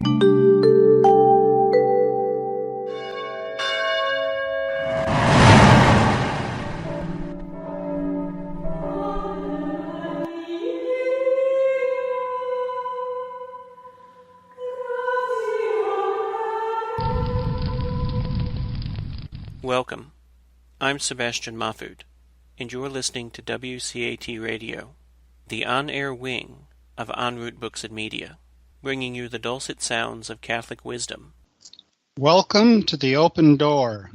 Welcome. I'm Sebastian Mahfood, and you're listening to WCAT Radio, the on-air wing of En Route Books and Media, bringing you the dulcet sounds of Catholic wisdom. Welcome to The Open Door.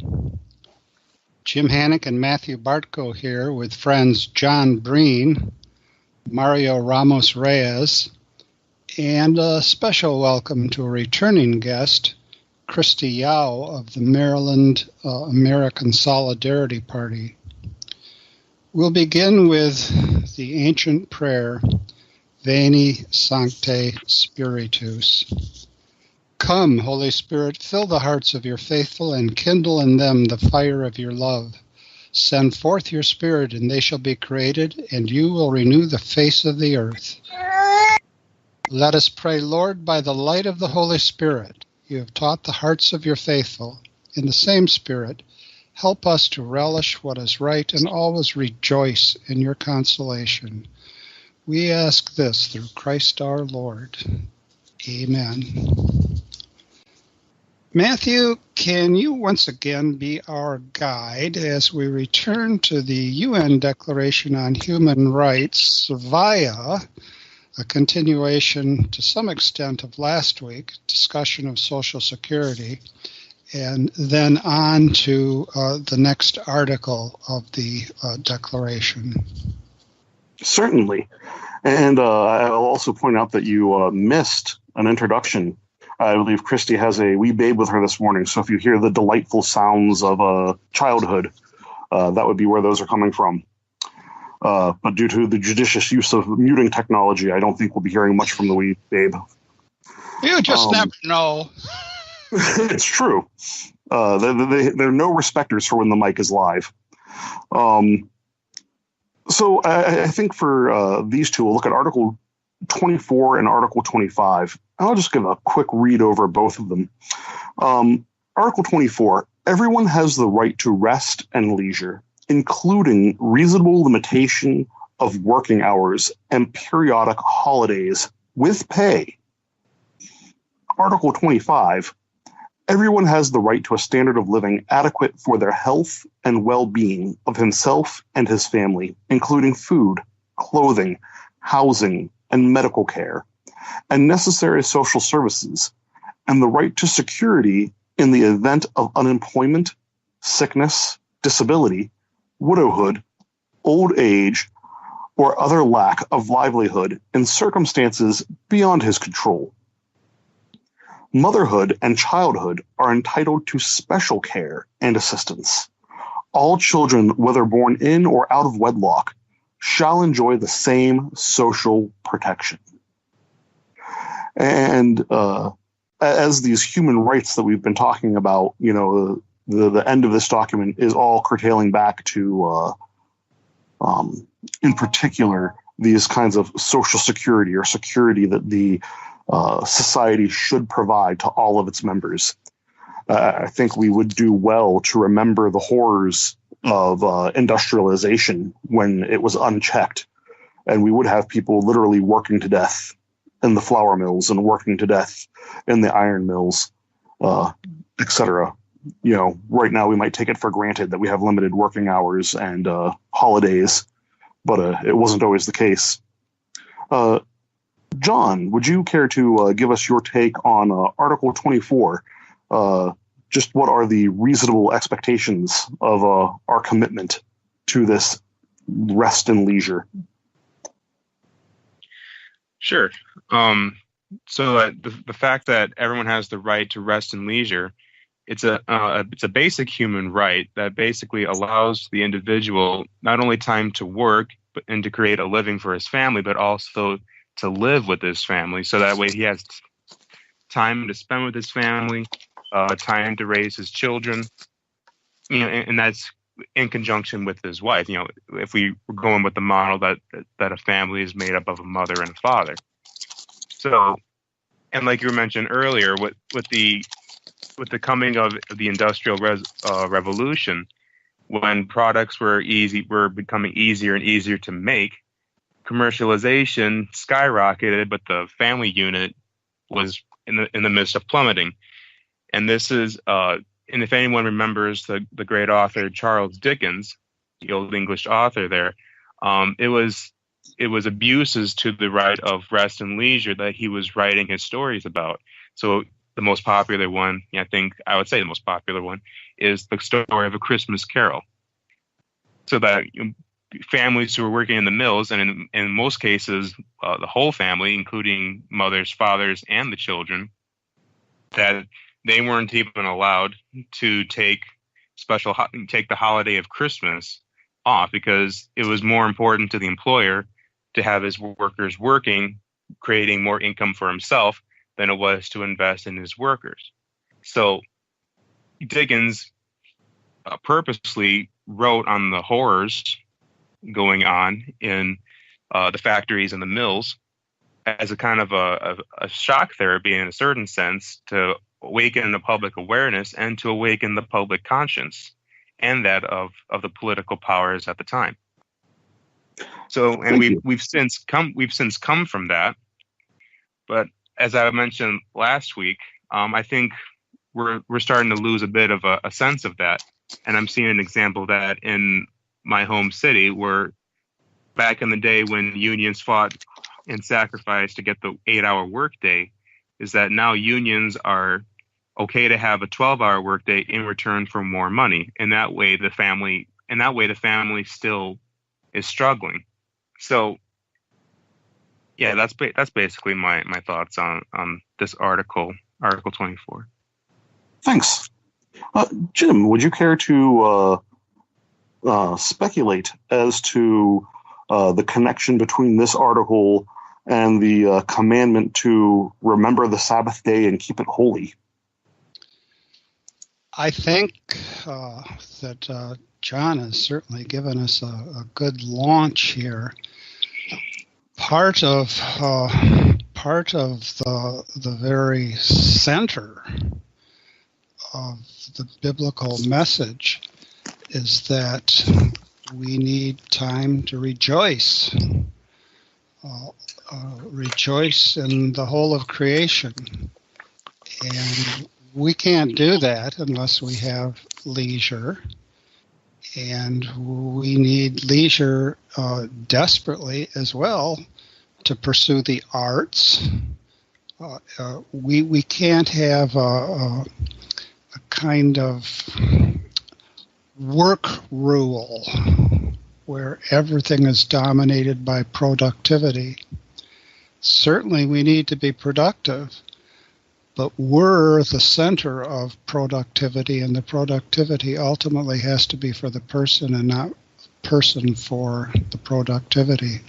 Jim Hannock and Matthew Bartko here with friends John Breen, Mario Ramos Reyes, and a special welcome to a returning guest, Christy Yao of the Maryland American Solidarity Party. We'll begin with the ancient prayer, Veni Sancte Spiritus. Come, Holy Spirit, fill the hearts of your faithful and kindle in them the fire of your love. Send forth your Spirit, and they shall be created, and you will renew the face of the earth. Let us pray, Lord, by the light of the Holy Spirit, you have taught the hearts of your faithful. In the same Spirit, help us to relish what is right and always rejoice in your consolation. We ask this through Christ our Lord. Amen. Matthew, can you once again be our guide as we return to the UN Declaration on Human Rights via a continuation to some extent of last week's discussion of Social Security, and then on to the next article of the Declaration? Certainly. And I'll also point out that you missed an introduction. I believe Christy has a wee babe with her this morning, so if you hear the delightful sounds of childhood, that would be where those are coming from. But due to the judicious use of muting technology, I don't think we'll be hearing much from the wee babe. You just never know. It's true. They're no respecters for when the mic is live. So I think for these two, we'll look at Article 24 and Article 25. I'll just give a quick read over both of them. Article 24, everyone has the right to rest and leisure, including reasonable limitation of working hours and periodic holidays with pay. Article 25, everyone has the right to a standard of living adequate for their health and well-being of himself and his family, including food, clothing, housing, and medical care, and necessary social services, and the right to security in the event of unemployment, sickness, disability, widowhood, old age, or other lack of livelihood in circumstances beyond his control. Motherhood and childhood are entitled to special care and assistance. All children, whether born in or out of wedlock, shall enjoy the same social protection. And as these human rights that we've been talking about, you know, the end of this document is all curtailing back to, in particular, these kinds of social security or security that the society should provide to all of its members. I think we would do well to remember the horrors of industrialization when it was unchecked, and we would have people literally working to death in the flour mills and working to death in the iron mills, etc. You know, right now we might take it for granted that we have limited working hours and holidays, but it wasn't always the case. John, would you care to give us your take on Article 24? Just what are the reasonable expectations of our commitment to this rest and leisure? Sure. So the fact that everyone has the right to rest and leisure, it's a basic human right that basically allows the individual not only time to work and to create a living for his family, but also to live with his family. So that way he has time to spend with his family, time to raise his children, you know, and that's in conjunction with his wife. You know, if we were going with the model that a family is made up of a mother and a father. So And like you mentioned earlier, with the coming of the Industrial Revolution, when products were becoming easier and easier to make, commercialization skyrocketed, but the family unit was in the midst of plummeting. And this is, and if anyone remembers the great author Charles Dickens, the old English author there, it was abuses to the right of rest and leisure that he was writing his stories about. So the most popular one, I think I would say the most popular one, is the story of A Christmas Carol. So that families who were working in the mills, and in most cases, the whole family, including mothers, fathers, and the children, that they weren't even allowed to take the holiday of Christmas off, because it was more important to the employer to have his workers working, creating more income for himself, than it was to invest in his workers. So Dickens purposely wrote on the horrors going on in the factories and the mills as a kind of a shock therapy in a certain sense, to awaken the public awareness and to awaken the public conscience and that of the political powers at the time. So, and we've since come from that. But as I mentioned last week, I think we're starting to lose a bit of a sense of that. And I'm seeing an example of that in my home city, where back in the day when unions fought and sacrificed to get the 8-hour workday, is that now unions are okay to have a 12-hour workday in return for more money. And that way the family still is struggling. So yeah, that's basically my thoughts on this Article 24. Thanks. Jim, would you care to speculate as to the connection between this article and the commandment to remember the Sabbath day and keep it holy? I think that John has certainly given us a good launch here. Part of the very center of the biblical message is that we need time to rejoice. Rejoice in the whole of creation. And we can't do that unless we have leisure. And we need leisure desperately as well to pursue the arts. We can't have a kind of work rule where everything is dominated by productivity. Certainly we need to be productive, but we're the center of productivity, and the productivity ultimately has to be for the person and not person for the productivity.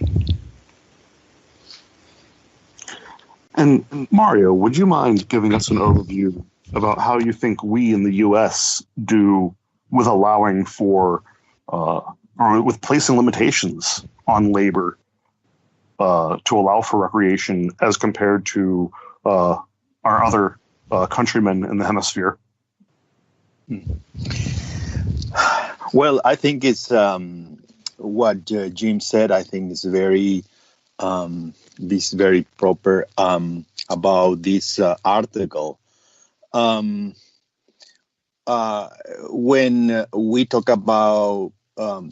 And Mario, would you mind giving us an overview about how you think we in the U.S. do with allowing for or with placing limitations on labor to allow for recreation as compared to our other countrymen in the hemisphere? Well, I think it's what Jim said. I think is very proper about this article. When we talk about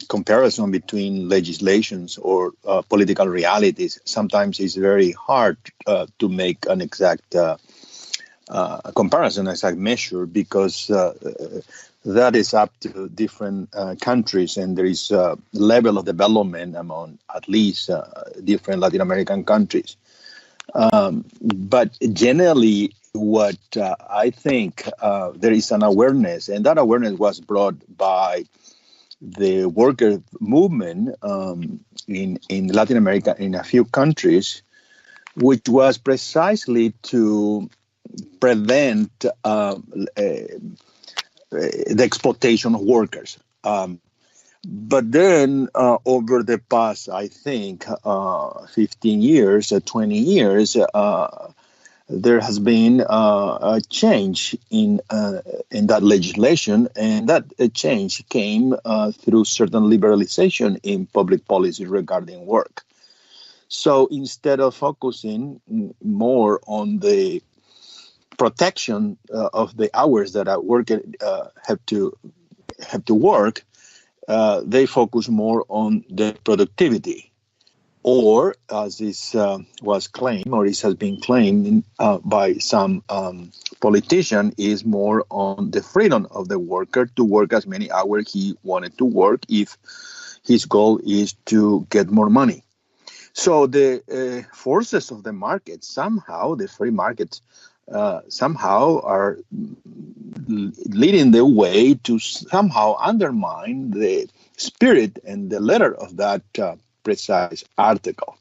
comparison between legislations or political realities, sometimes it's very hard to make an exact comparison, exact measure, because that is up to different countries, and there is a level of development among at least different Latin American countries. But generally, what I think there is an awareness, and that awareness was brought by the worker movement in Latin America in a few countries, which was precisely to prevent the exploitation of workers. But then over the past, I think, 15 years, 20 years, there has been a change in that legislation, and that change came through certain liberalization in public policy regarding work. So instead of focusing more on the protection of the hours that a worker have to work, they focus more on the productivity. Or, as this was claimed, or it has been claimed by some politician, is more on the freedom of the worker to work as many hours he wanted to work if his goal is to get more money. So the forces of the market, somehow, the free markets, somehow are leading the way to somehow undermine the spirit and the letter of that precise article.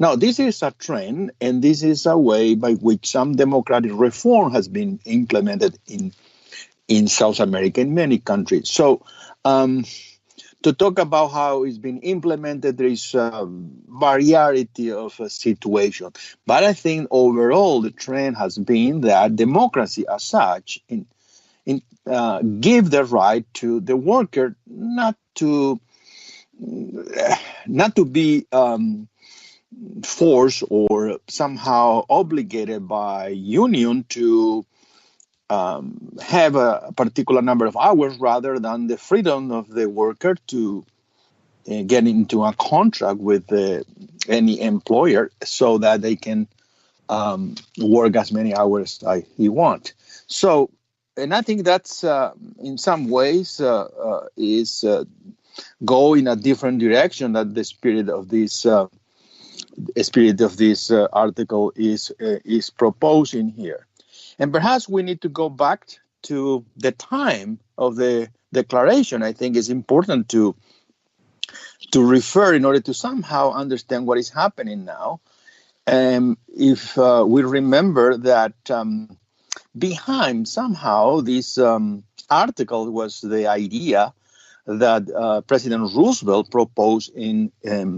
Now, this is a trend, and this is a way by which some democratic reform has been implemented in South America, in many countries. So, to talk about how it's been implemented, there is a variety of situations. But I think overall the trend has been that democracy as such give the right to the worker not to be forced or somehow obligated by union to have a particular number of hours, rather than the freedom of the worker to get into a contract with any employer so that they can work as many hours as he wants. So, and I think that's in some ways is go in a different direction that the spirit of this article is proposing here. And perhaps we need to go back to the time of the declaration. I think it's important to refer in order to somehow understand what is happening now. If we remember that behind somehow this article was the idea that President Roosevelt proposed in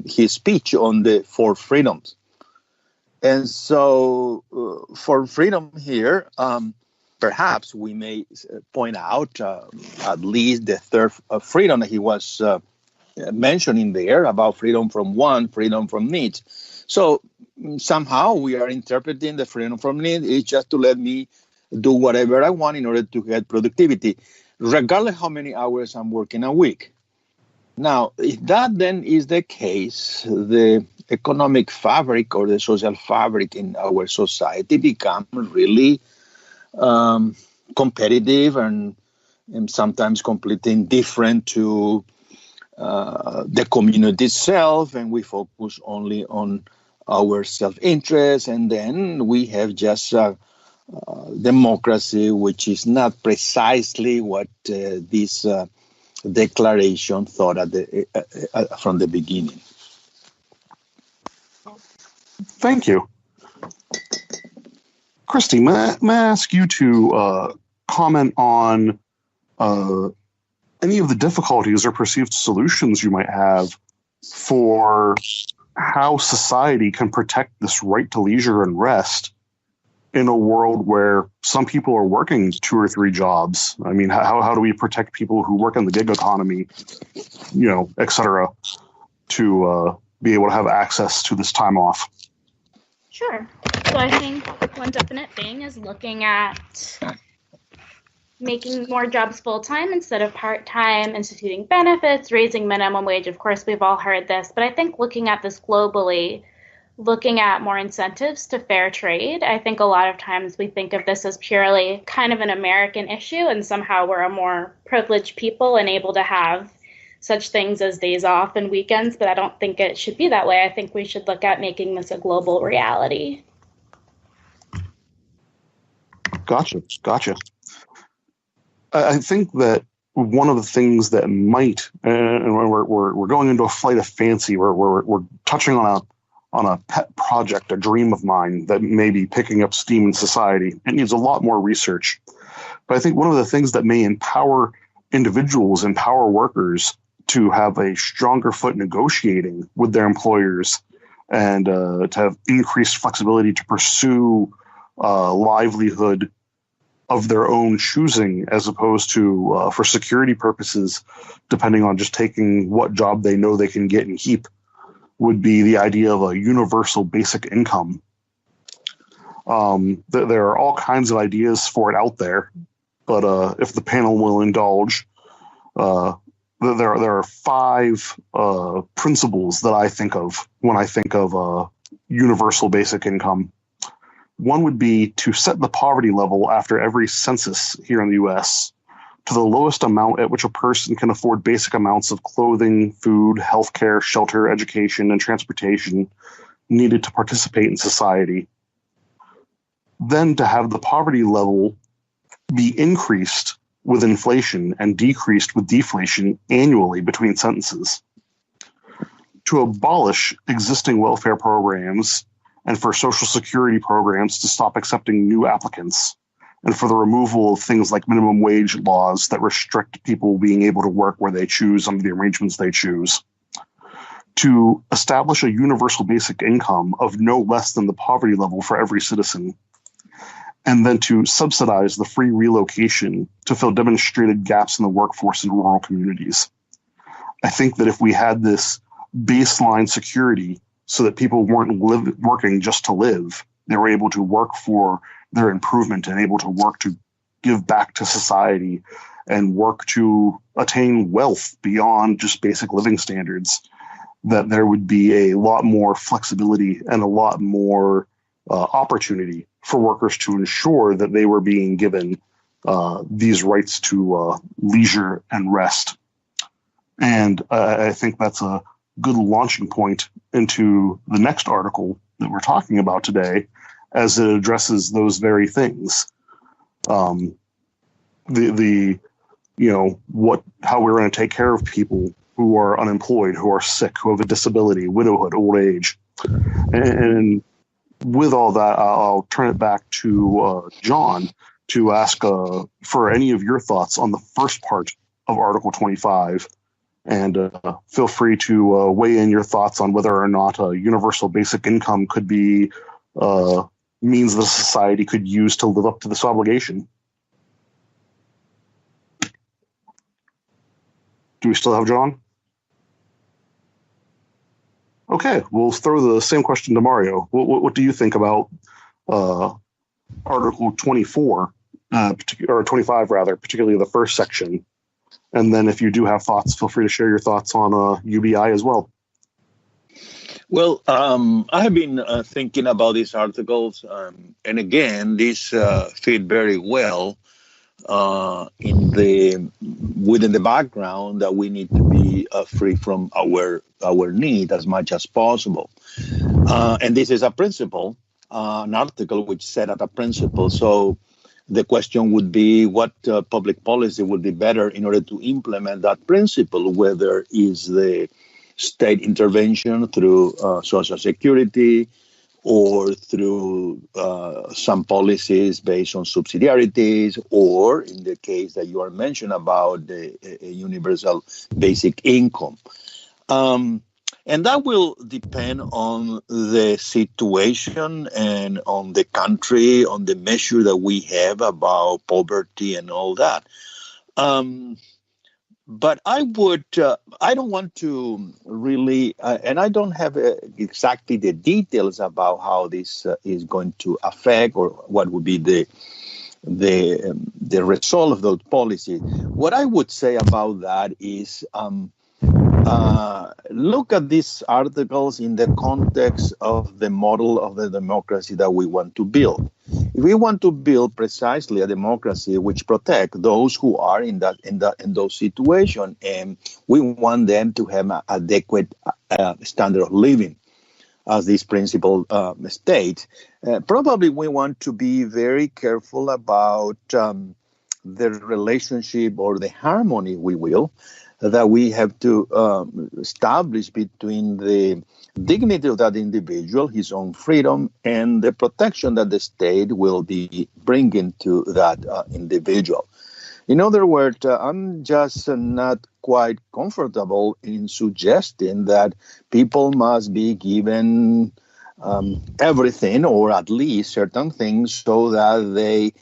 his speech on the four freedoms. And so for freedom here, perhaps we may point out at least the third freedom that he was mentioning there, about freedom from want, freedom from need. So somehow we are interpreting the freedom from need is just to let me do whatever I want in order to get productivity, regardless how many hours I'm working a week. Now, if that then is the case, the economic fabric or the social fabric in our society become really competitive and sometimes completely indifferent to the community itself, and we focus only on our self-interest, and then we have just democracy, which is not precisely what this declaration thought from the beginning. Thank you. Christy, may I ask you to comment on any of the difficulties or perceived solutions you might have for how society can protect this right to leisure and rest in a world where some people are working 2 or 3 jobs? I mean, how do we protect people who work in the gig economy, et cetera, to be able to have access to this time off? Sure. So I think one definite thing is looking at making more jobs full-time instead of part-time, instituting benefits, raising minimum wage. Of course, we've all heard this, but I think looking at this globally, looking at more incentives to fair trade. I think a lot of times we think of this as purely kind of an American issue, and somehow we're a more privileged people and able to have such things as days off and weekends, but I don't think it should be that way. I think we should look at making this a global reality. Gotcha. I think that one of the things that might, and we're going into a flight of fancy, we're touching on a pet project, a dream of mine that may be picking up steam in society. It needs a lot more research. But I think one of the things that may empower individuals, empower workers to have a stronger foot negotiating with their employers and to have increased flexibility to pursue livelihood of their own choosing, as opposed to for security purposes, depending on just taking what job they know they can get and keep, would be the idea of a universal basic income. There are all kinds of ideas for it out there, but if the panel will indulge, there are 5 principles that I think of when I think of universal basic income. One would be to set the poverty level after every census here in the U.S. to the lowest amount at which a person can afford basic amounts of clothing, food, healthcare, shelter, education, and transportation needed to participate in society. Then to have the poverty level be increased with inflation and decreased with deflation annually between sentences. To abolish existing welfare programs and for Social Security programs to stop accepting new applicants, and for the removal of things like minimum wage laws that restrict people being able to work where they choose under the arrangements they choose. To establish a universal basic income of no less than the poverty level for every citizen, and then to subsidize the free relocation to fill demonstrated gaps in the workforce in rural communities. I think that if we had this baseline security so that people weren't working just to live, they were able to work for their improvement and able to work to give back to society and work to attain wealth beyond just basic living standards, that there would be a lot more flexibility and a lot more opportunity for workers to ensure that they were being given these rights to leisure and rest. And I think that's a good launching point into the next article that we're talking about today, as it addresses those very things. How we're going to take care of people who are unemployed, who are sick, who have a disability, widowhood, old age. And with all that, I'll turn it back to John to ask for any of your thoughts on the first part of Article 25. And feel free to weigh in your thoughts on whether or not a universal basic income could be means the society could use to live up to this obligation. Do we still have John? Okay, we'll throw the same question to Mario. What do you think about Article 24, or 25 rather, particularly the first section? And then if you do have thoughts, feel free to share your thoughts on UBI as well. Well, I have been thinking about these articles, and again, these fit very well within the background that we need to be free from our need as much as possible. And this is a principle, an article which set out a principle. So the question would be what public policy would be better in order to implement that principle, whether is the state intervention through Social Security or through some policies based on subsidiarities, or in the case that you are mentioning about a universal basic income. And that will depend on the situation and on the country, on the measure that we have about poverty and all that. But I don't want to really, and I don't have exactly the details about how this is going to affect or what would be the result of those policies. What I would say about that is, look at these articles in the context of the model of the democracy that we want to build. If we want to build precisely a democracy which protects those who are in those situations, and we want them to have an adequate standard of living, as this principle states, probably we want to be very careful about the relationship or the harmony, we will, that we have to establish between the dignity of that individual, his own freedom, and the protection that the state will be bringing to that individual. In other words, I'm just not quite comfortable in suggesting that people must be given everything, or at least certain things, so that they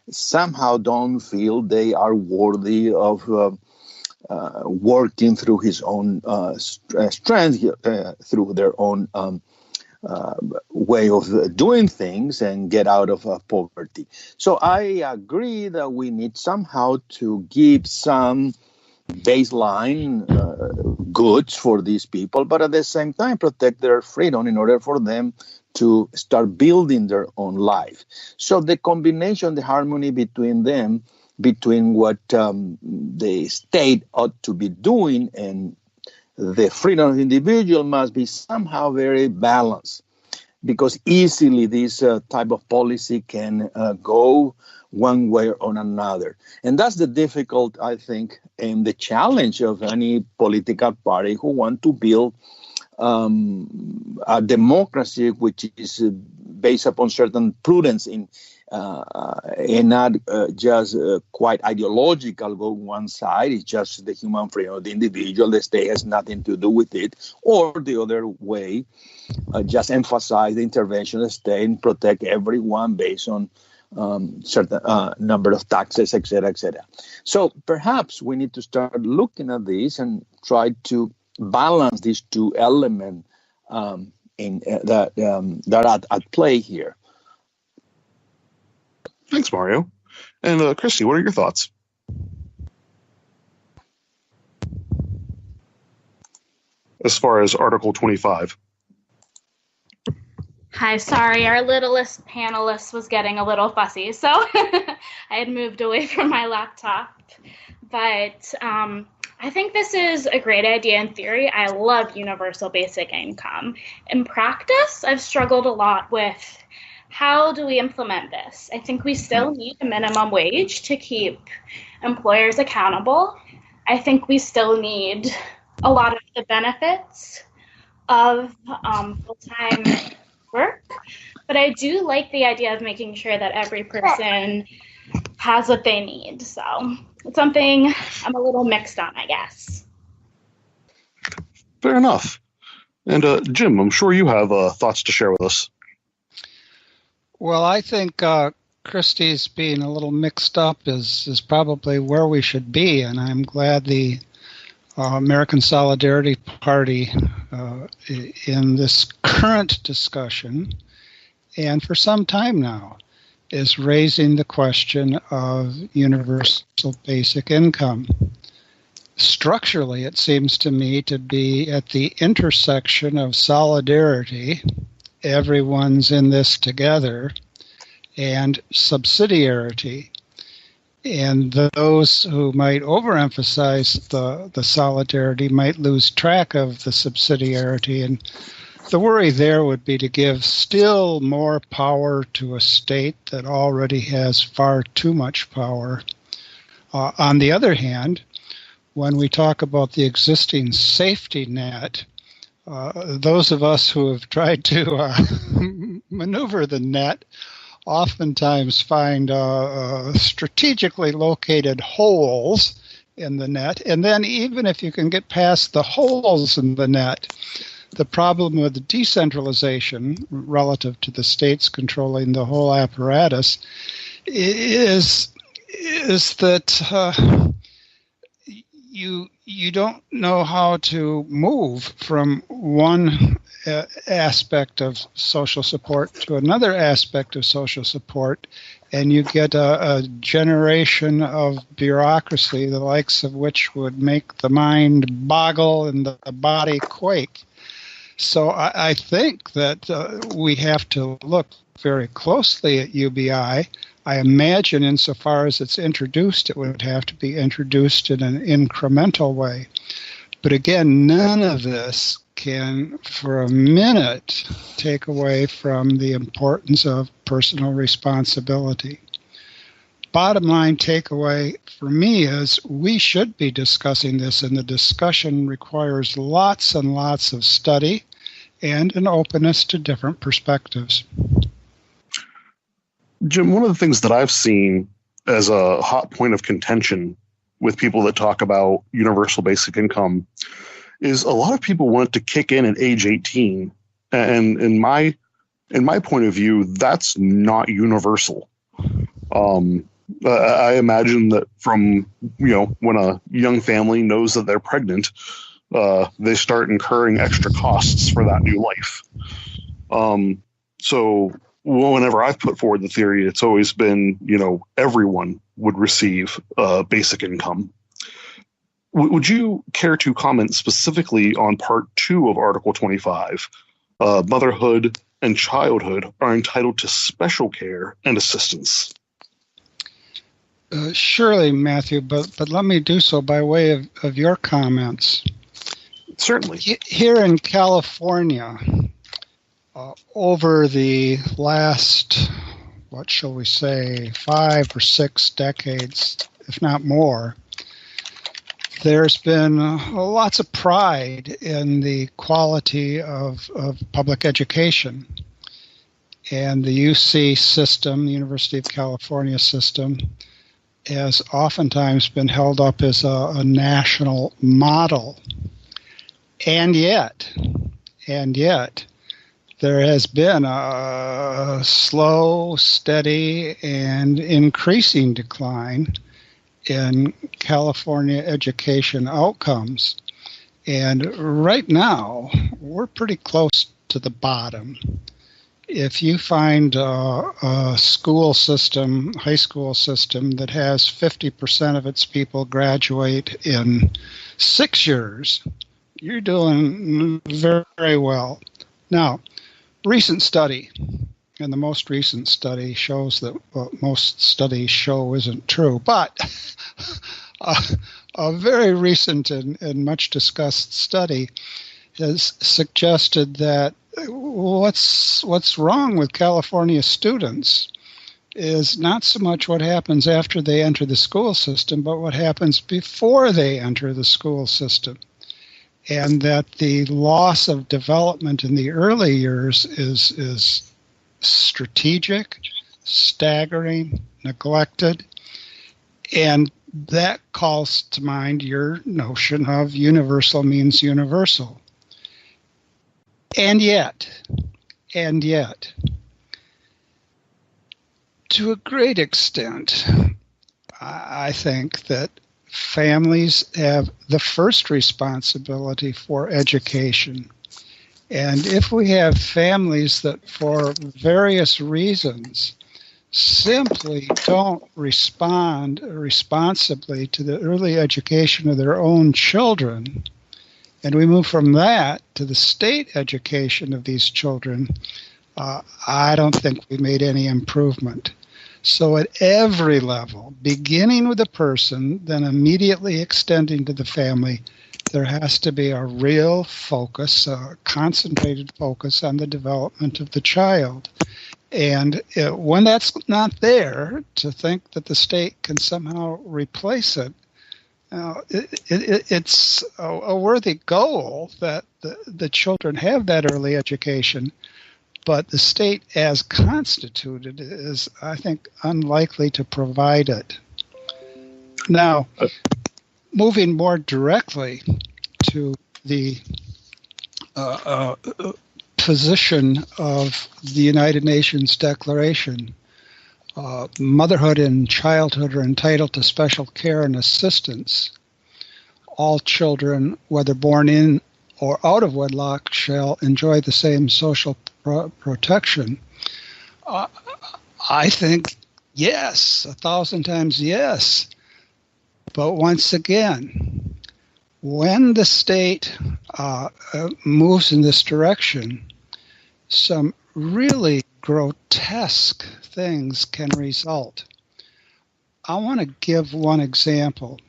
somehow don't feel they are worthy of working through his own strength, through their own way of doing things, and get out of poverty. So I agree that we need somehow to give some baseline goods for these people, but at the same time protect their freedom in order for them to start building their own life. So the combination, the harmony between them, between what the state ought to be doing and the freedom of the individual, must be somehow very balanced, because easily this type of policy can go one way or another. And that's the difficult, I think, and the challenge of any political party who want to build a democracy which is based upon certain prudence and not just quite ideological go one side. It's just the human freedom of the individual. The state has nothing to do with it. Or the other way, just emphasize the intervention of the state and protect everyone based on certain number of taxes, etc., etc. So perhaps we need to start looking at this and try to balance these two elements that are at play here. Thanks, Mario. And Christy, what are your thoughts? As far as Article 25. Hi, sorry, our littlest panelist was getting a little fussy, so I had moved away from my laptop. But I think this is a great idea in theory. I love universal basic income. In practice, I've struggled a lot with how do we implement this? I think we still need a minimum wage to keep employers accountable. I think we still need a lot of the benefits of full-time work. But I do like the idea of making sure that every person has what they need. So it's something I'm a little mixed on, I guess. Fair enough. And Jim, I'm sure you have thoughts to share with us. Well, I think Christie's being a little mixed up is probably where we should be, and I'm glad the American Solidarity Party in this current discussion, and for some time now, is raising the question of universal basic income. Structurally, it seems to me to be at the intersection of solidarity, everyone's in this together, and subsidiarity. And those who might overemphasize the solidarity might lose track of the subsidiarity. And the worry there would be to give still more power to a state that already has far too much power. On the other hand, when we talk about the existing safety net, those of us who have tried to maneuver the net oftentimes find strategically located holes in the net. And then even if you can get past the holes in the net, the problem with decentralization relative to the states controlling the whole apparatus is that you don't know how to move from one aspect of social support to another aspect of social support, and you get a generation of bureaucracy, the likes of which would make the mind boggle and the body quake. So I think that we have to look very closely at UBI. I imagine insofar as it's introduced, it would have to be introduced in an incremental way. But again, none of this can, for a minute, take away from the importance of personal responsibility. Bottom line takeaway for me is we should be discussing this, and the discussion requires lots and lots of study and an openness to different perspectives. Jim, one of the things that I've seen as a hot point of contention with people that talk about universal basic income is a lot of people want it to kick in at age 18. And in my in my point of view, that's not universal. I imagine that from, when a young family knows that they're pregnant, they start incurring extra costs for that new life. So whenever I've put forward the theory, it's always been, everyone would receive basic income. Would you care to comment specifically on Part 2 of Article 25? Motherhood and childhood are entitled to special care and assistance. Surely, Matthew, but let me do so by way of your comments. Certainly. Here in California, over the last, 5 or 6 decades, if not more, there's been lots of pride in the quality of public education. And the UC system, the University of California system, has oftentimes been held up as a national model. And yet, there has been a slow, steady, and increasing decline in California education outcomes. And right now, we're pretty close to the bottom. If you find a school system, high school system, that has 50% of its people graduate in 6 years, you're doing very, very well. Now, recent study, and the most recent study shows that what most studies show isn't true, but a very recent and much discussed study has suggested that what's wrong with California students is not so much what happens after they enter the school system, but what happens before they enter the school system. And that the loss of development in the early years is strategic, staggering, neglected, and that calls to mind your notion of universal means universal. And yet, to a great extent, I think that families have the first responsibility for education. And if we have families that, for various reasons, simply don't respond responsibly to the early education of their own children, and we move from that to the state education of these children, I don't think we made any improvement. So at every level, beginning with the person, then immediately extending to the family, there has to be a real focus, a concentrated focus on the development of the child. And when that's not there, to think that the state can somehow replace it, it's a worthy goal that the children have that early education, but the state as constituted is, I think, unlikely to provide it. Now, moving more directly to the position of the United Nations Declaration, motherhood and childhood are entitled to special care and assistance. All children, whether born in or out of wedlock, shall enjoy the same social protection. I think yes, 1,000 times yes. But once again, when the state moves in this direction, some really grotesque things can result. I want to give one example.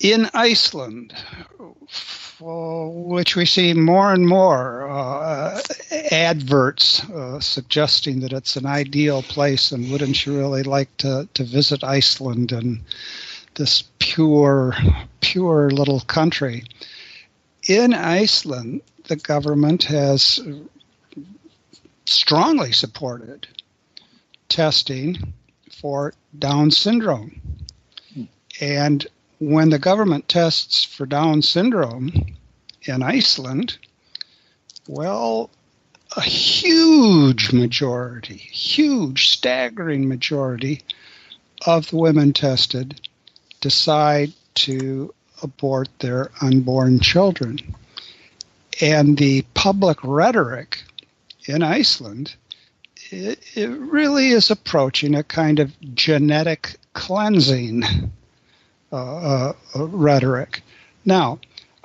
In Iceland, which we see more and more adverts suggesting that it's an ideal place and wouldn't you really like to visit Iceland and this pure little country. In Iceland, the government has strongly supported testing for Down syndrome. And when the government tests for Down syndrome in Iceland, well, a huge majority, huge, staggering majority of the women tested decide to abort their unborn children. And the public rhetoric in Iceland, it really is approaching a kind of genetic cleansing rhetoric. Now,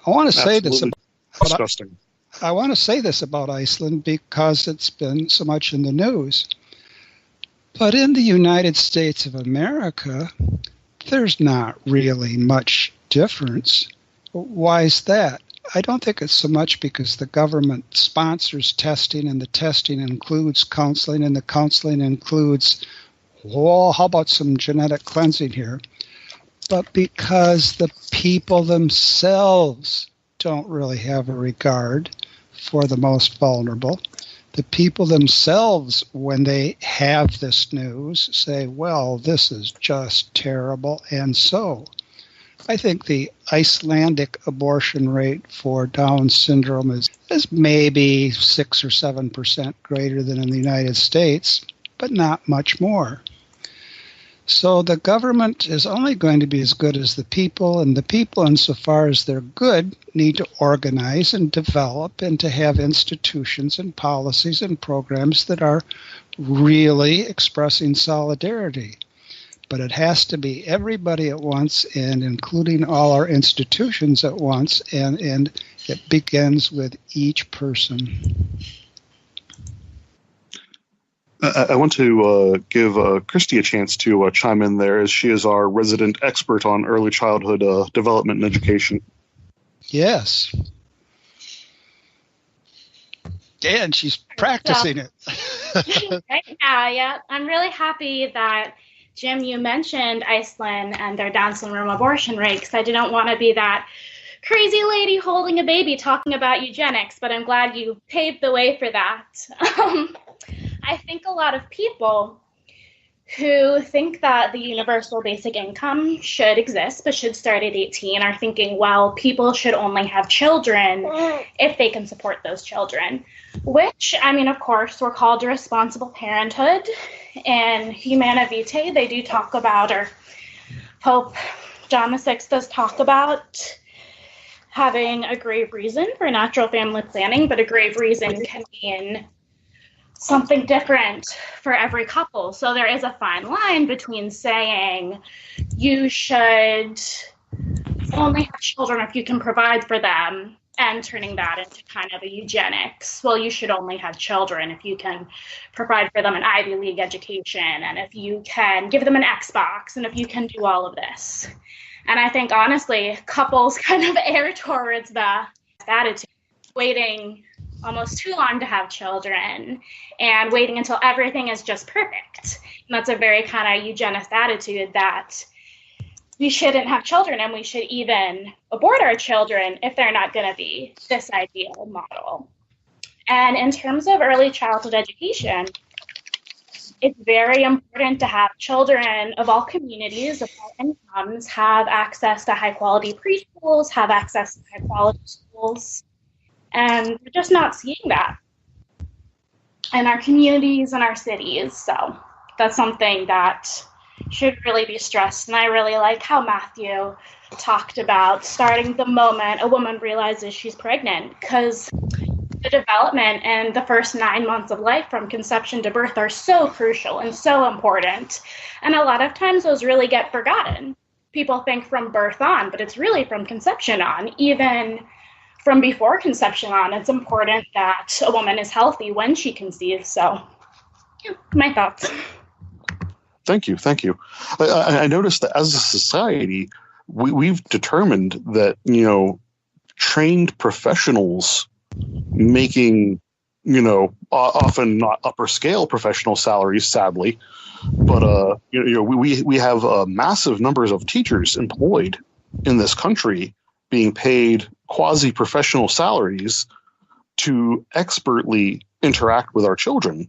I want to say this about disgusting. I want to say this about Iceland because it's been so much in the news. But in the United States of America, there's not really much difference. Why is that? I don't think it's so much because the government sponsors testing, and the testing includes counseling, and the counseling includes, how about some genetic cleansing here? But because the people themselves don't really have a regard for the most vulnerable. The people themselves, when they have this news, say, well, this is just terrible. And so I think the Icelandic abortion rate for Down syndrome is maybe 6 or 7% greater than in the United States, but not much more. So the government is only going to be as good as the people, and the people, insofar as they're good, need to organize and develop and to have institutions and policies and programs that are really expressing solidarity. But it has to be everybody at once, and including all our institutions at once, and it begins with each person. I want to give Christy a chance to chime in there, as she is our resident expert on early childhood development and education. Yes. And she's practicing it. Right now, yeah. I'm really happy that, Jim, you mentioned Iceland and their Down syndrome abortion rate, because I didn't want to be that crazy lady holding a baby talking about eugenics, but I'm glad you paved the way for that. I think a lot of people who think that the universal basic income should exist but should start at 18 are thinking, well, people should only have children if they can support those children, which, I mean, of course, we're called to responsible parenthood. And Humana Vitae, they do talk about, or Pope John VI does talk about having a grave reason for natural family planning, but a grave reason can mean something different for every couple. So there is a fine line between saying you should only have children if you can provide for them and turning that into kind of a eugenics. Well, you should only have children if you can provide for them an Ivy League education, and if you can give them an Xbox, and if you can do all of this. And I think, honestly, couples kind of err towards the attitude, waiting almost too long to have children and waiting until everything is just perfect. And that's a very kind of eugenist attitude, that we shouldn't have children and we should even abort our children if they're not going to be this ideal model. And in terms of early childhood education, it's very important to have children of all communities, of all incomes, have access to high-quality preschools, have access to high-quality schools. And we're just not seeing that in our communities and our cities. So that's something that should really be stressed. And I really like how Matthew talked about starting the moment a woman realizes she's pregnant, because the development and the first 9 months of life from conception to birth are so crucial and so important. And a lot of times those really get forgotten. People think from birth on, but it's really from conception on. Even from before conception on, it's important that a woman is healthy when she conceives. So, yeah, my thoughts. Thank you. I noticed that as a society, we've determined that, trained professionals making, often not upper scale professional salaries, sadly, but we have massive numbers of teachers employed in this country being paid quasi-professional salaries to expertly interact with our children.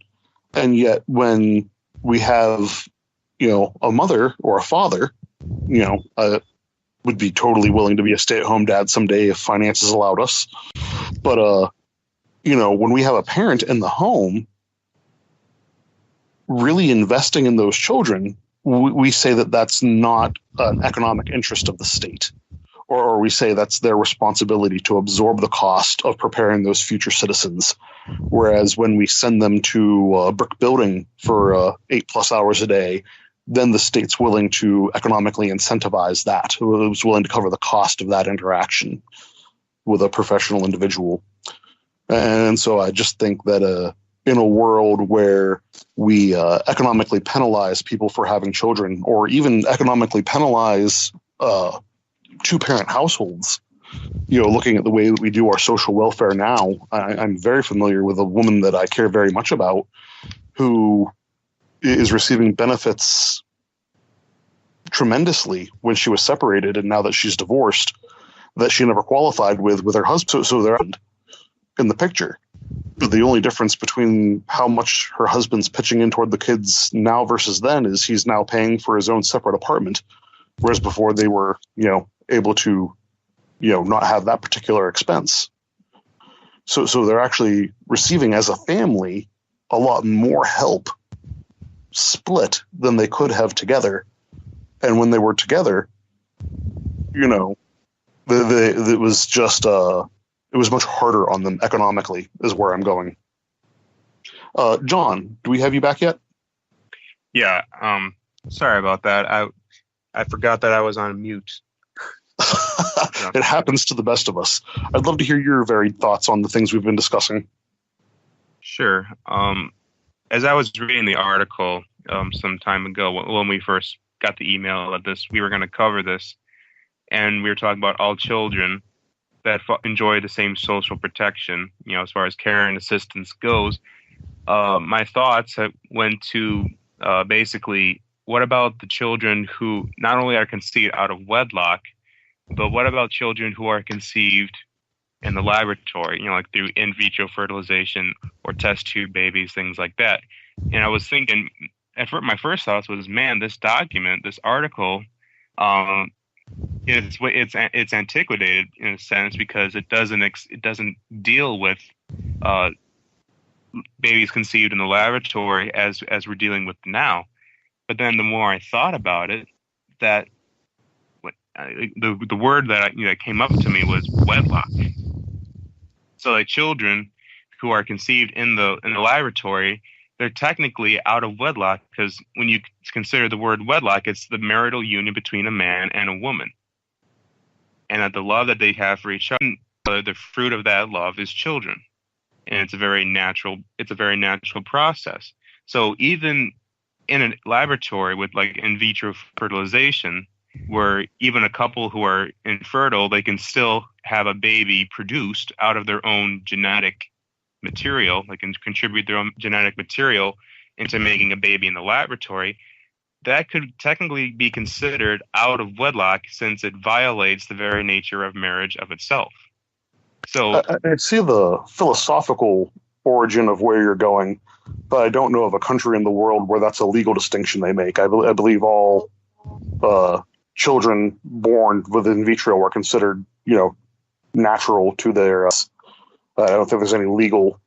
And yet when we have, a mother or a father, would be totally willing to be a stay-at-home dad someday if finances allowed us. But when we have a parent in the home really investing in those children, we say that that's not an economic interest of the state, or we say that's their responsibility to absorb the cost of preparing those future citizens. Whereas when we send them to a brick building for 8+ hours a day, then the state's willing to economically incentivize that. It was willing to cover the cost of that interaction with a professional individual. And so I just think that in a world where we economically penalize people for having children, or even economically penalize two-parent households, looking at the way that we do our social welfare now, I'm very familiar with a woman that I care very much about who is receiving benefits tremendously when she was separated, and now that she's divorced, that she never qualified with her husband. So they're in the picture. But the only difference between how much her husband's pitching in toward the kids now versus then is he's now paying for his own separate apartment, whereas before they were, able to, not have that particular expense. So they're actually receiving as a family a lot more help split than they could have together. And when they were together, it was just it was much harder on them economically, is where I'm going. John, do we have you back yet? Yeah. Sorry about that. I forgot that I was on mute. It happens to the best of us. I'd love to hear your varied thoughts on the things we've been discussing. Sure. As I was reading the article some time ago, when we first got the email that we were going to cover this, and we were talking about all children that enjoy the same social protection, as far as care and assistance goes, my thoughts went to basically, what about the children who not only are conceived out of wedlock, but what about children who are conceived in the laboratory, like through in vitro fertilization or test tube babies, things like that? And I was thinking, my first thoughts was, man, this article, it's antiquated in a sense, because it doesn't deal with babies conceived in the laboratory as we're dealing with now. But then the more I thought about it, that the word that came up to me was wedlock. So like children who are conceived in the laboratory, they're technically out of wedlock, because when you consider the word wedlock, it's the marital union between a man and a woman. And that the love that they have for each other, the fruit of that love is children. And it's a very natural process. So even in a laboratory with like in vitro fertilization, where even a couple who are infertile, they can still have a baby produced out of their own genetic material. They can contribute their own genetic material into making a baby in the laboratory. That could technically be considered out of wedlock, since it violates the very nature of marriage of itself. So I see the philosophical origin of where you're going, but I don't know of a country in the world where that's a legal distinction they make. I believe all children born with in vitro are considered, natural to their. I don't think there's any legal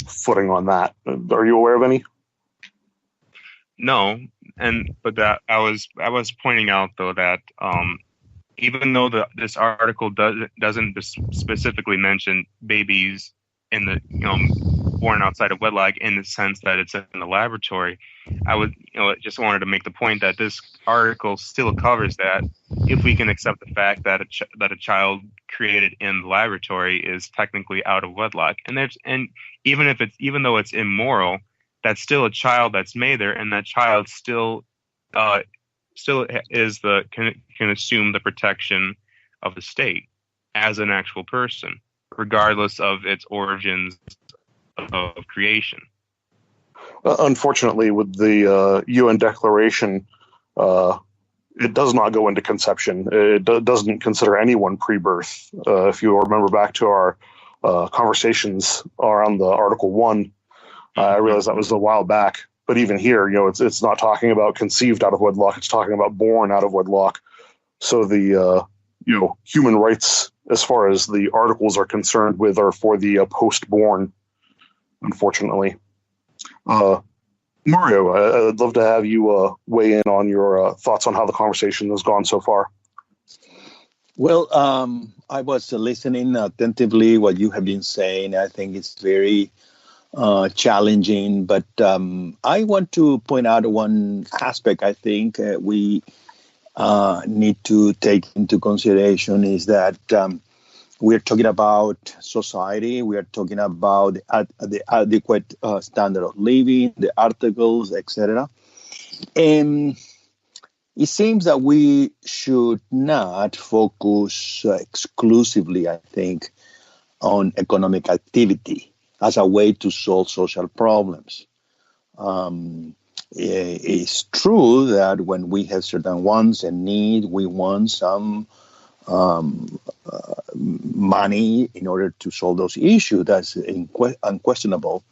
footing on that. Are you aware of any? No, but that I was pointing out though that even though this article doesn't specifically mention babies in the born outside of wedlock in the sense that it's in the laboratory, I just wanted to make the point that this article still covers that if we can accept the fact that a child created in the laboratory is technically out of wedlock, and even though it's immoral, that's still a child that's made there, and that child still is can assume the protection of the state as an actual person, regardless of its origins of creation. Unfortunately, with the UN Declaration, it does not go into conception. It doesn't consider anyone pre-birth. If you remember back to our conversations around the Article 1, I realized that was a while back. But even here, it's not talking about conceived out of wedlock. It's talking about born out of wedlock. So the human rights as far as the articles are concerned with are for the post-born, unfortunately. Mario, I'd love to have you weigh in on your thoughts on how the conversation has gone so far. Well, I was listening attentively what you have been saying. I think it's very challenging, but I want to point out one aspect I think we need to take into consideration is that we're talking about society, we are talking about the adequate standard of living, the articles, etc. And it seems that we should not focus exclusively, I think, on economic activity as a way to solve social problems. It's true that when we have certain wants and needs, we want some money in order to solve those issues. That's unquestionable.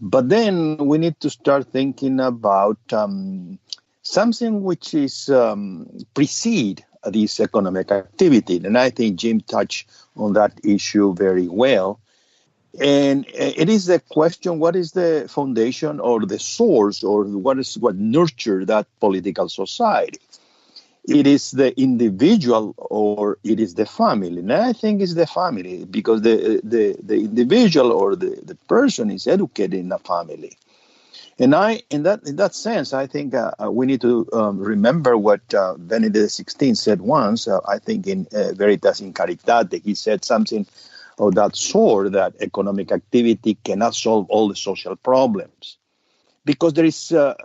But then we need to start thinking about something which is precede this economic activity. And I think Jim touched on that issue very well. And it is the question, what is the foundation or the source or what nurtured that political society? It is the individual or it is the family. And I think it's the family because the individual or the person is educated in a family. And in that sense, I think we need to remember what Benedict XVI said once, I think in Veritas in Caritate. He said something of that sort, that economic activity cannot solve all the social problems. Because the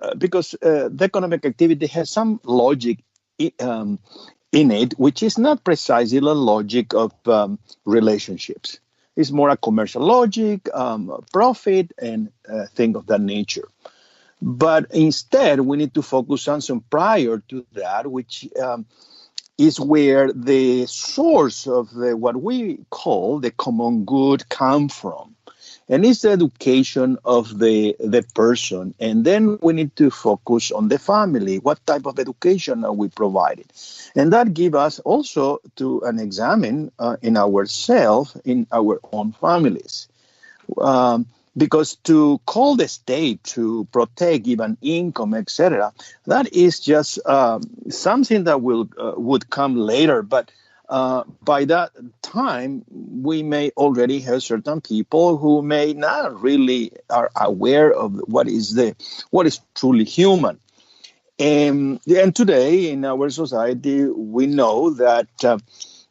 economic activity has some logic in it, which is not precisely the logic of relationships. It's more a commercial logic, profit, and things of that nature. But instead, we need to focus on some prior to that, which is where the source of what we call the common good come from. And it's the education of the person. And then we need to focus on the family. What type of education are we providing? And that gives us also to an examine in ourselves, in our own families. Because to call the state to protect even income, etc., that is just something that would come later. But by that time, we may already have certain people who may not really are aware of what is truly human. And today in our society, we know that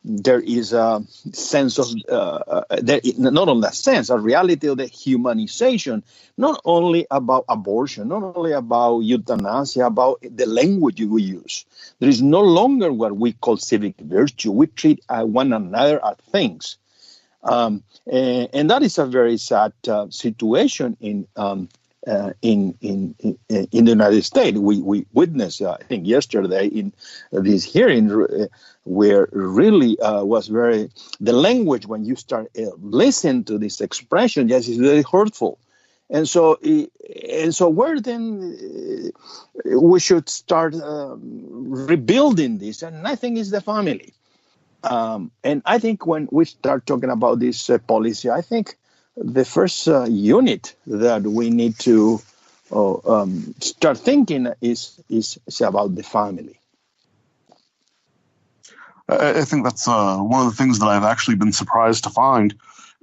there is a sense of, not only a sense, a reality of the humanization, not only about abortion, not only about euthanasia, about the language we use. There is no longer what we call civic virtue. We treat one another as things. And that is a very sad situation in the United States. We witnessed, I think, yesterday in this hearing where really was the language when you start listening to this expression, yes, is very hurtful. And so where then we should start rebuilding this? And I think it's the family. And I think when we start talking about this policy, I think the first unit that we need to start thinking is about the family. I think that's one of the things that I've actually been surprised to find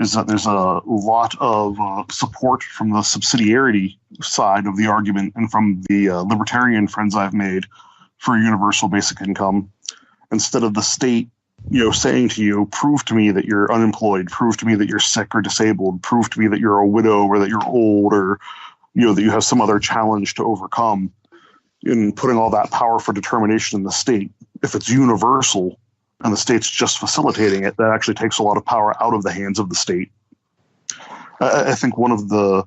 is that there's a lot of support from the subsidiarity side of the argument and from the libertarian friends I've made for universal basic income. Instead of the state, saying to you, prove to me that you're unemployed, prove to me that you're sick or disabled, prove to me that you're a widow or that you're old or, that you have some other challenge to overcome, and putting all that power for determination in the state. If it's universal and the state's just facilitating it, that actually takes a lot of power out of the hands of the state. I think one of the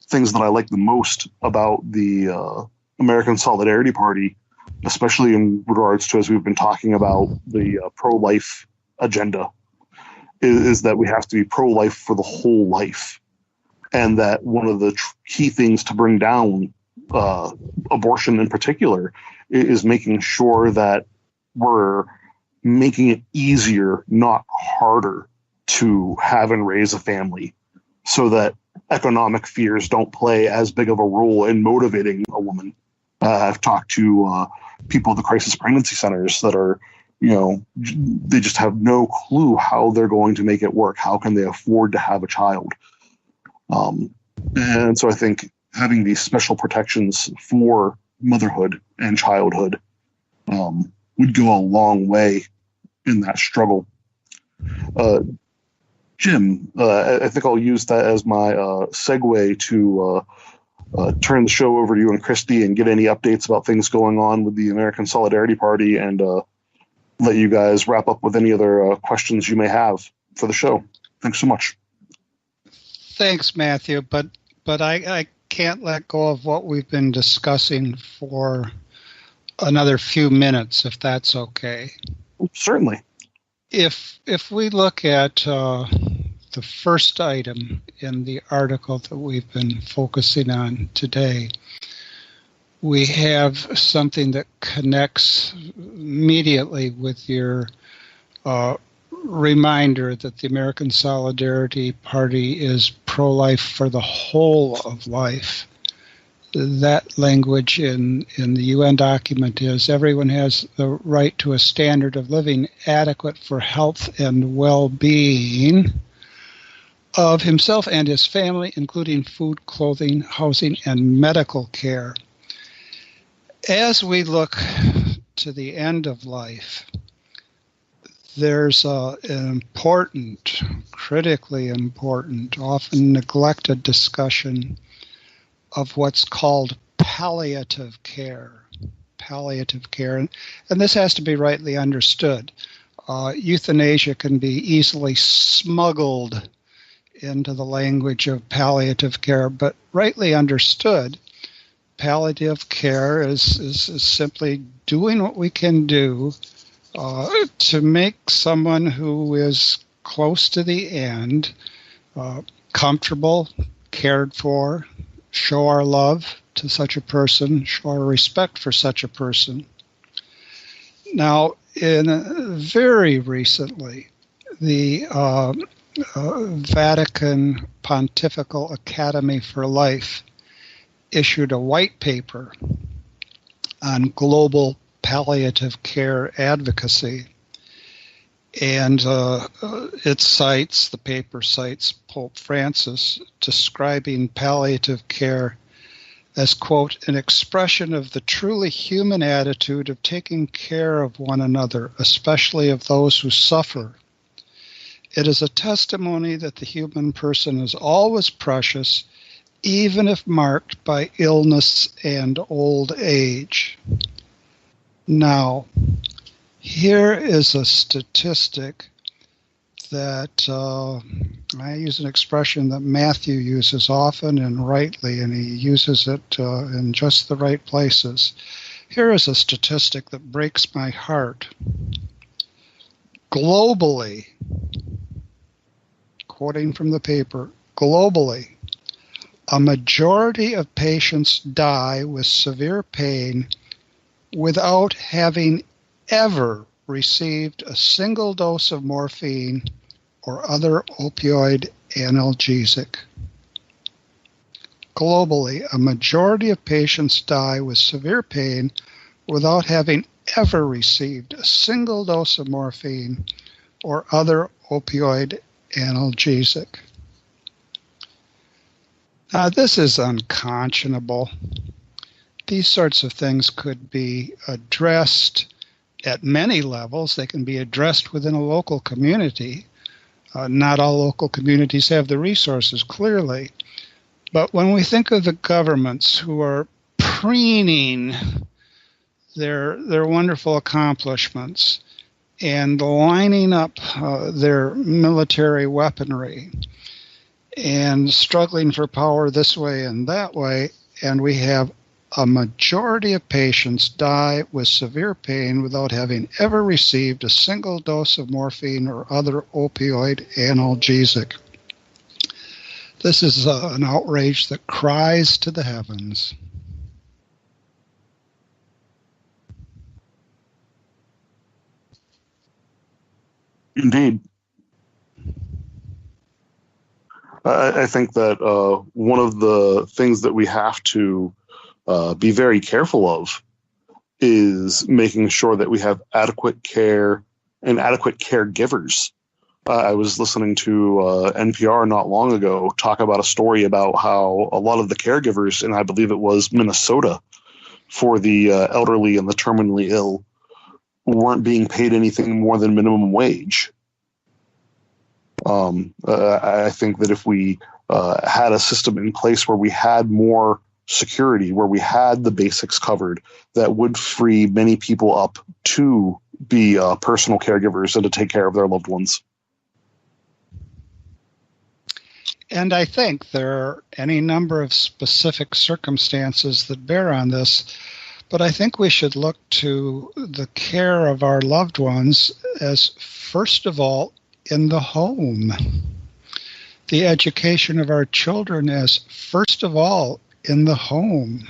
things that I like the most about the American Solidarity Party, especially in regards to, as we've been talking about, the pro-life agenda, is that we have to be pro-life for the whole life. And that one of the key things to bring down abortion in particular is making sure that we're making it easier, not harder to have and raise a family so that economic fears don't play as big of a role in motivating a woman. I've talked to people at the crisis pregnancy centers that are, they just have no clue how they're going to make it work. How can they afford to have a child? And so I think having these special protections for motherhood and childhood would go a long way in that struggle. Jim, I think I'll use that as my segue to turn the show over to you and Christy and get any updates about things going on with the American Solidarity Party, and let you guys wrap up with any other questions you may have for the show. Thanks so much. Thanks, Matthew, but I can't let go of what we've been discussing for another few minutes, if that's okay. Certainly. If we look at the first item in the article that we've been focusing on today, we have something that connects immediately with your reminder that the American Solidarity Party is pro-life for the whole of life. That language in the UN document is everyone has the right to a standard of living adequate for health and well-being of himself and his family, including food, clothing, housing, and medical care. As we look to the end of life, there's an important, critically important, often neglected discussion of what's called palliative care. Palliative care, and this has to be rightly understood. Euthanasia can be easily smuggled into the language of palliative care, but rightly understood, palliative care is simply doing what we can do to make someone who is close to the end comfortable, cared for, show our love to such a person, show our respect for such a person. Now, very recently, the Vatican Pontifical Academy for Life issued a white paper on global palliative care advocacy. And the paper cites Pope Francis describing palliative care as, quote, an expression of the truly human attitude of taking care of one another, especially of those who suffer. It is a testimony that the human person is always precious, even if marked by illness and old age. Now, here is a statistic that I use an expression that Matthew uses often and rightly, and he uses it in just the right places. Here is a statistic that breaks my heart. Globally, quoting from the paper, globally, a majority of patients die with severe pain without having ever received a single dose of morphine or other opioid analgesic. Globally, a majority of patients die with severe pain without having ever received a single dose of morphine or other opioid analgesic. Now, this is unconscionable. These sorts of things could be addressed at many levels. They can be addressed within a local community. Not all local communities have the resources, clearly. But when we think of the governments who are preening their wonderful accomplishments and lining up their military weaponry and struggling for power this way and that way, and we have a majority of patients die with severe pain without having ever received a single dose of morphine or other opioid analgesic. This is an outrage that cries to the heavens. Indeed. I think that one of the things that we have to be very careful of is making sure that we have adequate care and adequate caregivers. I was listening to NPR not long ago talk about a story about how a lot of the caregivers, and I believe it was Minnesota, for the elderly and the terminally ill, weren't being paid anything more than minimum wage. I think that if we had a system in place where we had more security, where we had the basics covered, that would free many people up to be personal caregivers and to take care of their loved ones. And I think there are any number of specific circumstances that bear on this, but I think we should look to the care of our loved ones as, first of all, in the home. The education of our children as, first of all, in the home.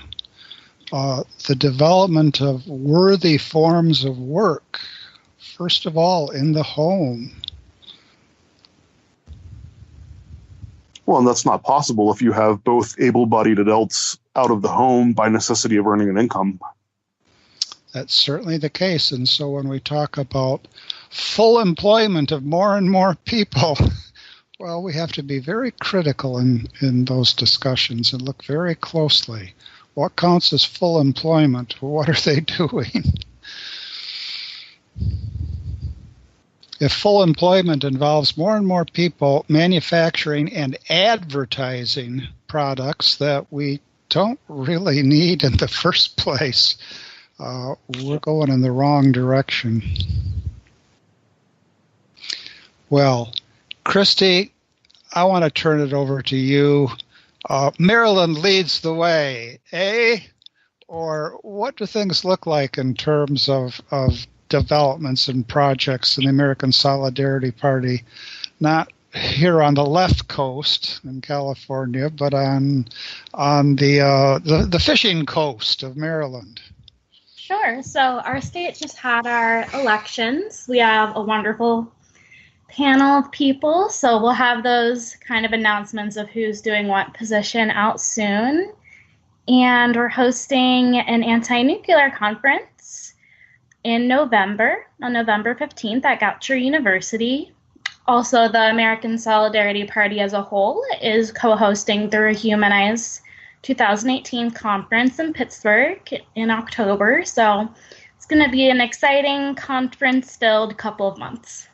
The development of worthy forms of work, first of all, in the home. Well, and that's not possible if you have both able-bodied adults out of the home by necessity of earning an income. That's certainly the case. And so when we talk about full employment of more and more people, well, we have to be very critical in those discussions and look very closely. What counts as full employment? What are they doing? If full employment involves more and more people manufacturing and advertising products that we don't really need in the first place, we're going in the wrong direction. Well, Christy, I want to turn it over to you. Maryland leads the way, eh? Or what do things look like in terms of developments and projects in the American Solidarity Party, not here on the left coast in California, but on the fishing coast of Maryland? Sure. So our state just had our elections. We have a wonderful panel of people, so we'll have those kind of announcements of who's doing what position out soon. And we're hosting an anti-nuclear conference in November, on November 15th at Goucher University. Also, the American Solidarity Party as a whole is co-hosting the Rehumanize 2018 conference in Pittsburgh in October. So it's going to be an exciting conference-filled couple of months.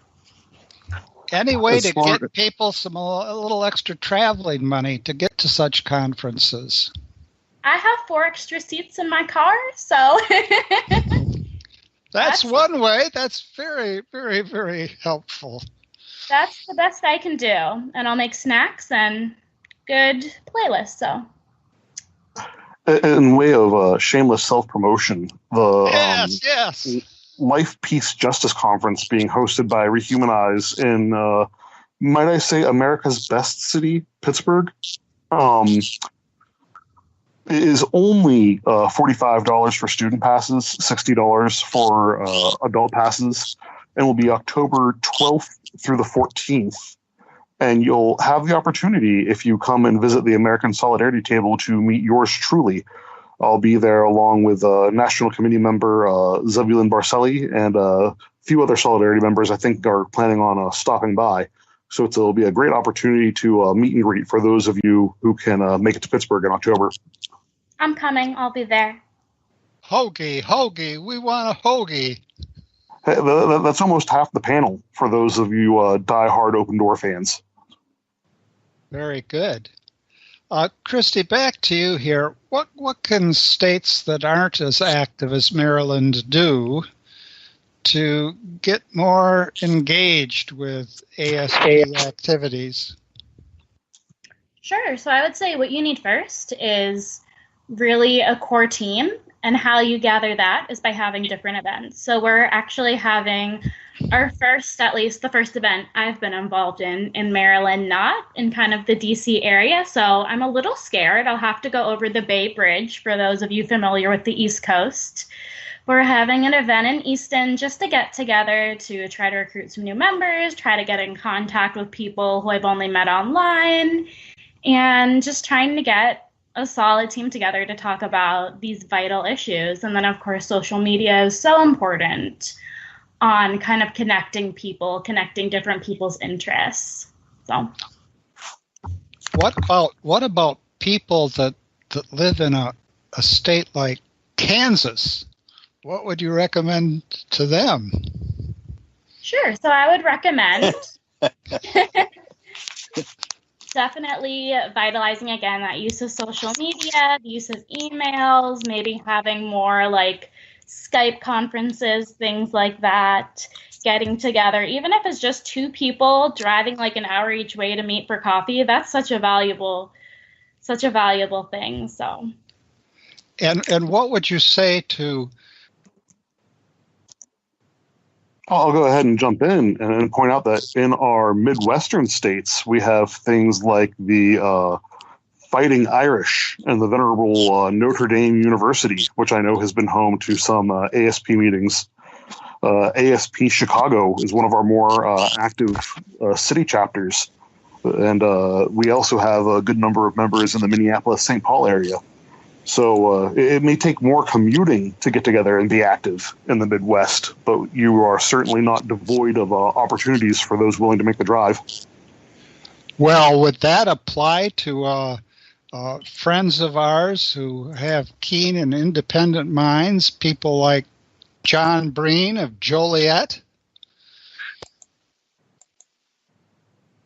Any way to get people a little extra traveling money to get to such conferences? I have 4 extra seats in my car, so... That's one way. That's very, very, very helpful. That's the best I can do. And I'll make snacks and good playlists, so... In way of shameless self-promotion, the yes. Life, Peace, Justice Conference being hosted by Rehumanize in, might I say, America's best city, Pittsburgh, is only $45 for student passes, $60 for adult passes, and will be October 12th through the 14th. And you'll have the opportunity, if you come and visit the American Solidarity Table, to meet yours truly. I'll be there along with National Committee member Zebulon Barcelli and a few other Solidarity members I think are planning on stopping by. So it'll be a great opportunity to meet and greet for those of you who can make it to Pittsburgh in October. I'm coming. I'll be there. Hoagie. We want a hoagie. Hey, that's almost half the panel for those of you die-hard Open Door fans. Very good. Christy, back to you here. What can states that aren't as active as Maryland do to get more engaged with ASB activities? Sure. So I would say what you need first is really a core team, and how you gather that is by having different events. So we're actually having our first, at least the first event I've been involved in Maryland, not in kind of the DC area. So I'm a little scared. I'll have to go over the Bay Bridge for those of you familiar with the East Coast. we're having an event in Easton just to get together to try to recruit some new members, try to get in contact with people who I've only met online, and just trying to get a solid team together to talk about these vital issues. And then, of course, social media is so important on kind of connecting people, connecting different people's interests. So, what about people that live in a state like Kansas? What would you recommend to them? Sure. So I would recommend definitely vitalizing, again, that use of social media, the use of emails, maybe having more like Skype conferences, things like that, getting together, even if it's just two people driving like an hour each way to meet for coffee. That's such a valuable thing. So, and what would you say to? I'll go ahead and jump in and point out that in our Midwestern states, we have things like the Fighting Irish and the venerable Notre Dame University, which I know has been home to some ASP meetings. ASP Chicago is one of our more active city chapters. And we also have a good number of members in the Minneapolis-St. Paul area. So it may take more commuting to get together and be active in the Midwest, but you are certainly not devoid of opportunities for those willing to make the drive. Well, would that apply to friends of ours who have keen and independent minds, people like John Breen of Joliet?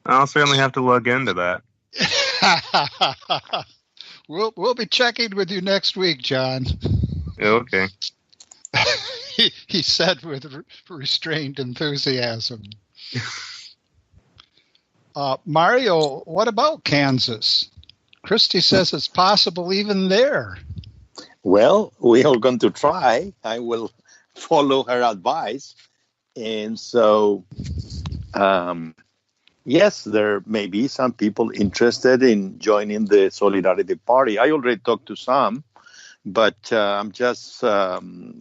I'll certainly have to look into that. We'll be checking with you next week, John. Okay. He said with restrained enthusiasm. Mario, what about Kansas? Christy says it's possible even there. Well, we are going to try. I will follow her advice. And so, yes, there may be some people interested in joining the Solidarity Party. I already talked to some, but I'm just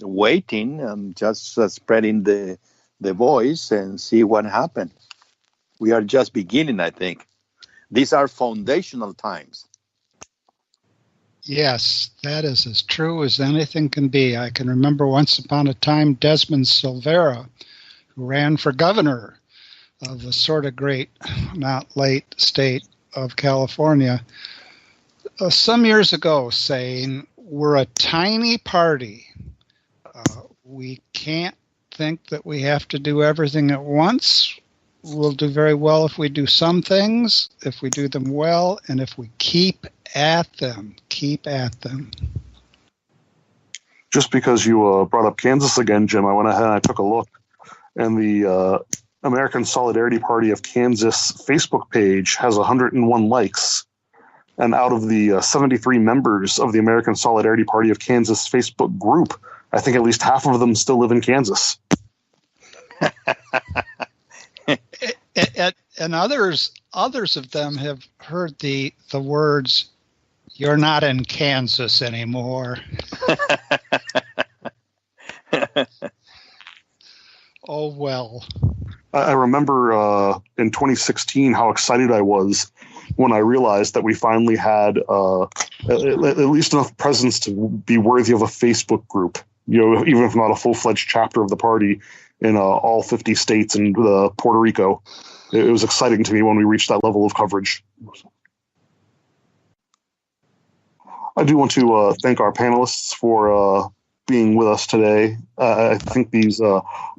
waiting. I'm just spreading the voice and see what happens. We are just beginning, I think. These are foundational times. Yes, that is as true as anything can be. I can remember once upon a time Desmond Silvera, who ran for governor of the sort of great, not late state of California, some years ago saying, we're a tiny party. We can't think that we have to do everything at once. We'll do very well if we do some things, if we do them well, and if we keep at them. Just because you brought up Kansas again, Jim, I went ahead and I took a look, and the American Solidarity Party of Kansas Facebook page has 101 likes. And out of the 73 members of the American Solidarity Party of Kansas Facebook group, I think at least half of them still live in Kansas. And others of them have heard the words, "You're not in Kansas anymore." Oh, well. I remember in 2016 how excited I was when I realized that we finally had at least enough presence to be worthy of a Facebook group, even if not a full-fledged chapter of the party in all 50 states and Puerto Rico. It was exciting to me when we reached that level of coverage. I do want to thank our panelists for being with us today. I think these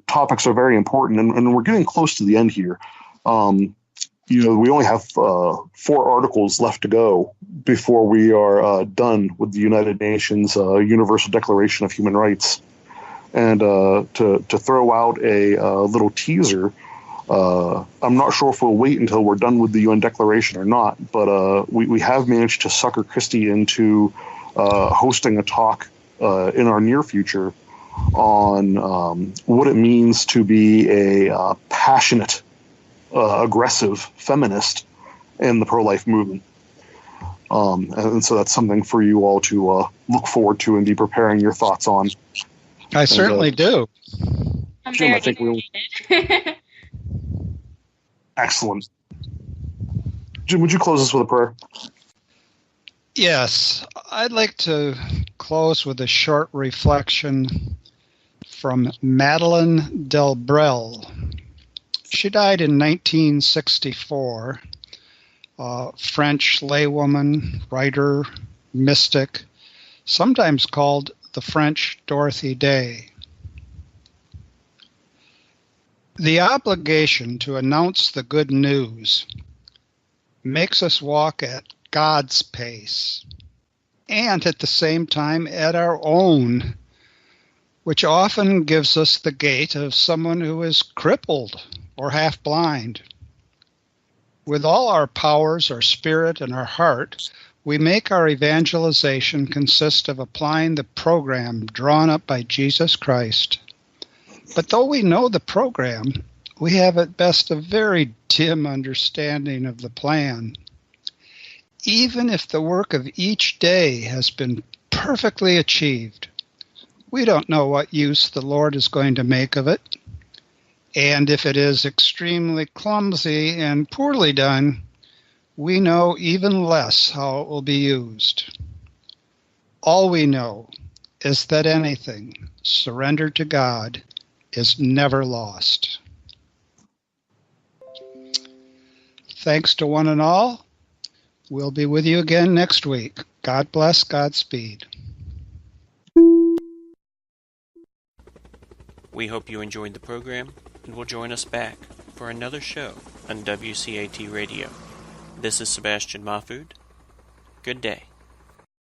topics are very important, and we're getting close to the end here. We only have 4 articles left to go before we are done with the United Nations Universal Declaration of Human Rights. And to throw out a little teaser, I'm not sure if we'll wait until we're done with the UN Declaration or not, but we have managed to sucker Christy into hosting a talk in our near future on what it means to be a passionate, aggressive feminist in the pro-life movement. And so that's something for you all to look forward to and be preparing your thoughts on. I certainly do. I'm Jim, very I think we'll. excited. Excellent. Jim, would you close us with a prayer? Yes, I'd like to close with a short reflection from Madeleine Delbrel. She died in 1964, French laywoman, writer, mystic, sometimes called the French Dorothy Day. The obligation to announce the good news makes us walk at God's pace and at the same time at our own, which often gives us the gait of someone who is crippled or half blind. With all our powers, our spirit, and our heart, we make our evangelization consist of applying the program drawn up by Jesus Christ. But though we know the program, we have at best a very dim understanding of the plan. Even if the work of each day has been perfectly achieved, we don't know what use the Lord is going to make of it. And if it is extremely clumsy and poorly done, we know even less how it will be used. All we know is that anything surrendered to God is never lost. Thanks to one and all. We'll be with you again next week. God bless, Godspeed. We hope you enjoyed the program and will join us back for another show on WCAT Radio. This is Sebastian Mahfood. Good day.